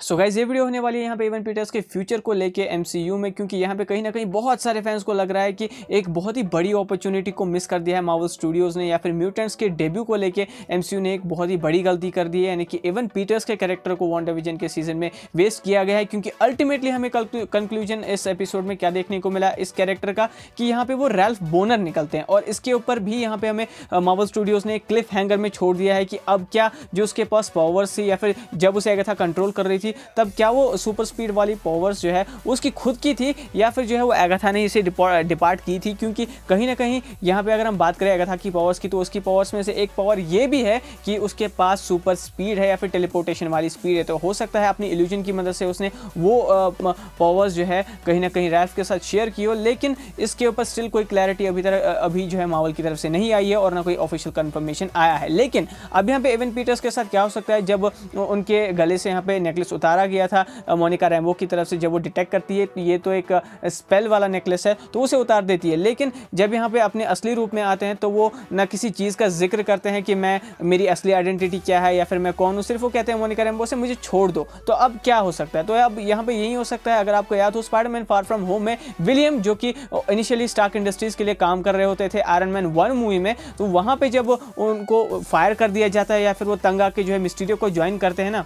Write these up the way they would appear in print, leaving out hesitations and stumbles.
So guys ये video होने वाली है यहाँ पे इवन पीटर्स के फ्यूचर को लेके एमसीयू में, क्योंकि यहाँ पे कहीं ना कहीं बहुत सारे फैंस को लग रहा है कि एक बहुत ही बड़ी अपॉर्चुनिटी को मिस कर दिया है मार्वल स्टूडियोज ने, या फिर म्यूटेंट्स के डेब्यू को लेके एमसीयू ने एक बहुत ही बड़ी गलती कर दी है, यानी कि इवन पीटर्स के कैरेक्टर को वांडाविजन के सीजन में वेस्ट किया गया है। क्योंकि अल्टीमेटली हमें कंक्लूजन इस एपिसोड में क्या देखने को मिला इस कैरेक्टर का कि यहाँ पे वो रैल्फ बोनर निकलते हैं, और इसके ऊपर भी यहाँ पे हमें मार्वल स्टूडियोज ने एक क्लिफ हैंगर में छोड़ दिया है कि अब क्या जो उसके पास पावर्स थी, या फिर जब उसे एगाथा कंट्रोल कर रही थी तब क्या वो सुपर स्पीड वाली पावर्स जो है उसकी खुद की थी, या फिर जो है वो एगाथा ने इसे डिपार्ट की थी। क्योंकि कहीं ना कहीं यहाँ पे अगर हम बात करें एगाथा की पावर्स की, तो उसकी पावर्स में से एक पावर ये भी है कि उसके पास सुपर स्पीड है या फिर टेलीपोर्टेशन वाली स्पीड है। तो हो सकता है अपनी इल्यूजन की मदद से उसने वो पावर्स जो है कहीं ना कहीं रैल्फ के साथ शेयर की हो, लेकिन इसके ऊपर स्टिल कोई क्लैरिटी अभी जो है मार्वल की तरफ से नहीं आई है और ना कोई ऑफिशियल कंफर्मेशन आया है। लेकिन अब यहाँ पे इवन पीटर्स के साथ क्या हो सकता है, जब उनके गले से यहाँ पे नेकलेस उतारा गया था मोनिका रैम्बो की तरफ से, जब वो डिटेक्ट करती है ये तो एक स्पेल वाला नेकलेस है तो उसे उतार देती है, लेकिन जब यहाँ पे अपने असली रूप में आते हैं तो वो ना किसी चीज़ का जिक्र करते हैं कि मेरी असली आइडेंटिटी क्या है या फिर मैं कौन हूँ, सिर्फ वो कहते हैं मोनिका रैम्बो से मुझे छोड़ दो। तो अब क्या हो सकता है, तो अब यहाँ पे यही हो सकता है, अगर आपको याद हो स्पाइडरमैन फार फ्रॉम होम में विलियम जो कि इनिशियली स्टार्क इंडस्ट्रीज के लिए काम कर रहे होते थे आयरन मैन 1 मूवी में, तो वहाँ पे जब उनको फायर कर दिया जाता है या फिर वो तंग आके जो है मिस्टीरियो को ज्वाइन करते हैं ना,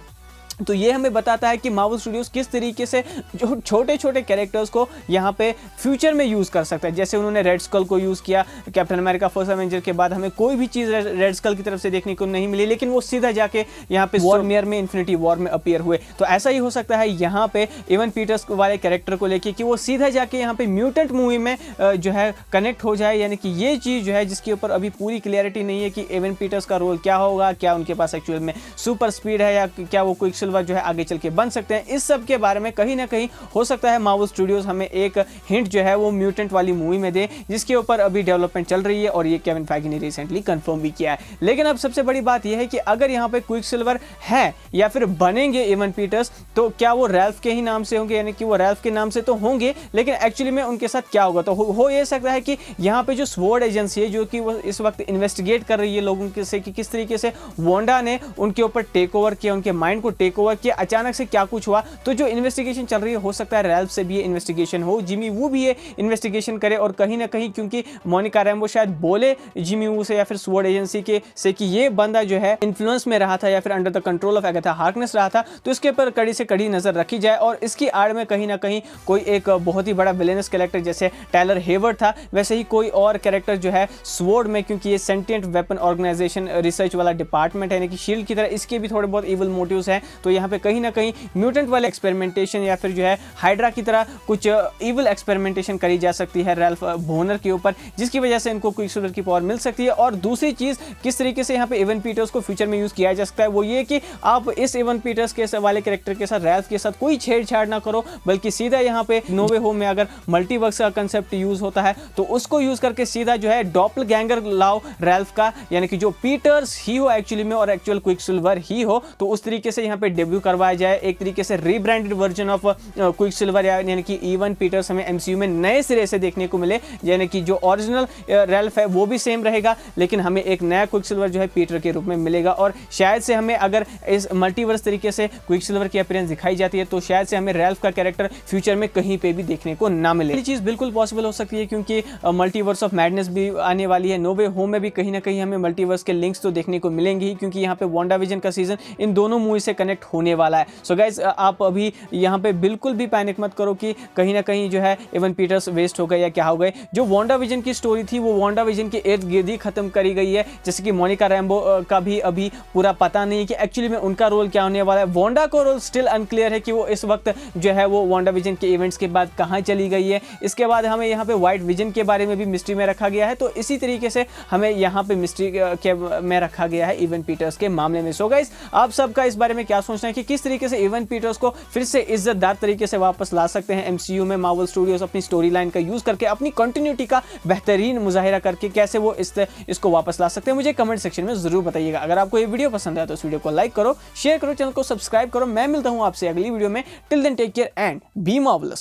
तो ये हमें बताता है कि मार्वल स्टूडियोज किस तरीके से जो छोटे छोटे कैरेक्टर्स को यहाँ पे फ्यूचर में यूज़ कर सकता है। जैसे उन्होंने रेड स्कल को यूज़ किया कैप्टन अमेरिका फर्स्ट एवेंजर के बाद, हमें कोई भी चीज़ रेड स्कल की तरफ से देखने को नहीं मिली, लेकिन वो सीधा जाके यहाँ पे वॉरमेयर में इन्फिनिटी वॉर में अपीयर हुए। तो ऐसा ही हो सकता है यहाँ पे इवन पीटर्स वाले कैरेक्टर को लेके कि वो सीधा जाके यहाँ पे म्यूटेंट मूवी में जो है कनेक्ट हो जाए, यानी कि ये चीज़ जो है जिसके ऊपर अभी पूरी क्लियरिटी नहीं है कि इवन पीटर्स का रोल क्या होगा, क्या उनके पास एक्चुअल में सुपर स्पीड है या क्या वो क्विकसिल्वर जो है आगे चल के बन सकते हैं। इस सब के बारे में कहीं ना कहीं हो सकता है मार्वल स्टूडियोज हमें एक हिंट जो है वो म्यूटेंट वाली मूवी में दे, जिसके ऊपर अभी डेवलपमेंट चल रही है और ये केविन फाइगी ने रिसेंटली कंफर्म भी किया है। लेकिन अब सबसे बड़ी बात यह है कि अगर यहाँ पे क्विकसिल्वर है या फिर बनेंगे इवन पीटर्स, तो क्या वो रैल्फ के ही नाम से होंगे, यानी कि वो रैल्फ के नाम से तो होंगे, लेकिन एक्चुअली में उनके साथ क्या होगा, तो हो ये सकता है कि यहाँ पे जो स्वॉर्ड एजेंसी है जो कि वो इस वक्त इन्वेस्टिगेट कर रही है लोगों से कि किस तरीके से वांडा ने उनके ऊपर टेक ओवर किया, उनके माइंड को टेक ओवर किया, अचानक से क्या कुछ हुआ। तो जो इन्वेस्टिगेशन चल रही है हो सकता है रैल्फ से भी ये इन्वेस्टिगेशन हो, जिमी वू भी ये इन्वेस्टिगेशन करे, और कहीं ना कहीं क्योंकि मोनिका रैम्बो शायद बोले जिमी वू से या फिर स्वॉर्ड एजेंसी के से कि ये बंदा जो है इन्फ्लुएंस में रहा था या फिर under the control of Agatha Harkness रहा था, तो इसके ऊपर कड़ी से कड़ी नजर रखी जाए और इसकी आड़ में कहीं ना कहीं कोई एक बहुत ही बड़ा विलेनस कैरेक्टर जैसे टायलर हेवर्ड था, वैसे ही कोई और कैरेक्टर जो है स्वॉर्ड में, क्योंकि ये सेंटिएंट वेपन ऑर्गेनाइजेशन रिसर्च वाला डिपार्टमेंट है, यानी कि शील्ड की तरह इसके भी थोड़े बहुत इविल मोटिव्स हैं। तो यहाँ पे कहीं ना कहीं म्यूटेंट वाले एक्सपेरिमेंटेशन या फिर जो है हाइड्रा की तरह कुछ इविल एक्सपेरिमेंटेशन करी जा सकती है रैल्फ बोनर के ऊपर, जिसकी वजह से इनको क्विकसिल्वर की पावर मिल सकती है। और दूसरी चीज किस तरीके से यहाँ पे इवन पीटर्स को फ्यूचर में यूज किया जा सकता है वो ये कि आप इस इवन पीटर्स के वाले कैरेक्टर के साथ रैल्फ के साथ कोई छेड़छाड़ ना करो, बल्कि सीधा यहाँ पे नो वे होम में अगर मल्टीवर्स का कंसेप्ट यूज होता है तो उसको यूज करके सीधा जो है डॉपलगैंगर लाओ रैल्फ का, यानी कि जो पीटर्स ही हो एक्चुअली में और एक्चुअल क्विकसिल्वर ही हो, तो उस तरीके से यहाँ पे डेब्यू करवाया जाए, एक तरीके से रीब्रांडेड वर्जन ऑफ क्विकसिल्वर, यानी कि इवन पीटर्स हमें एमसीयू में नए सिरे से देखने को मिले, यानी कि जो ओरिजिनल रैल्फ है वो भी सेम रहेगा, लेकिन हमें एक नया क्विकसिल्वर जो है पीटर के रूप में मिलेगा। और शायद से हमें अगर इस मल्टीवर्स तरीके से क्विकसिल्वर की अपीयरेंस दिखाई जाती है तो शायद से हमें रैल्फ का कैरेक्टर फ्यूचर में कहीं पे भी देखने को ना मिले। ये चीज बिल्कुल पॉसिबल हो सकती है क्योंकि मल्टीवर्स ऑफ मैडनेस भी आने वाली है, नो वे होम में भी कहीं ना कहीं हमें मल्टीवर्स के लिंक्स तो देखने को मिलेंगे ही, क्योंकि यहाँ पे वांडाविजन का सीजन इन दोनों मूवी से कनेक्ट होने वाला है। सो गाइस आप अभी यहाँ पे बिल्कुल भी पैनिक मत करो कि कहीं ना कहीं जो है इवन पीटर्स वेस्ट हो गए या क्या हो गए। जो वांडाविजन की स्टोरी थी वो वांडाविजन के इर्द गिर्द ही खत्म करी गई है, जैसे कि मोनिका रैम्बो का भी अभी पूरा पता नहीं है कि एक्चुअली में उनका रोल क्या होने वाला है। वांडा का रोल स्टिल अनक्लियर है कि वो इस वक्त जो है वो वांडाविजन के इवेंट्स के बाद कहाँ चली गई है। इसके बाद हमें यहाँ पे व्हाइट विजन के बारे में भी मिस्ट्री में रखा गया है, तो इसी तरीके से हमें यहाँ पे मिस्ट्री के में रखा गया है इवन पीटर्स के मामले में। सो गाइस आप सबका इस बारे में क्या सोचना है कि किस तरीके से इवन पीटर्स को फिर से इज्जतदार तरीके से वापस ला सकते हैं एमसीयू में मार्वल स्टूडियोज अपनी स्टोरी लाइन का यूज करके, अपनी कंटिन्यूटी का बेहतरीन मुजाहिरा करके कैसे वो इसको वापस ला सकते हैं। मुझे कमेंट सेक्शन में जरूर बताइएगा। अगर आपको ये वीडियो पसंद आया तो इस वीडियो को लाइक करो, शेयर करो, चैनल को सब्सक्राइब करो। मैं मिलता हूं आपसे अगली वीडियो में। Till then take care and be marvellous.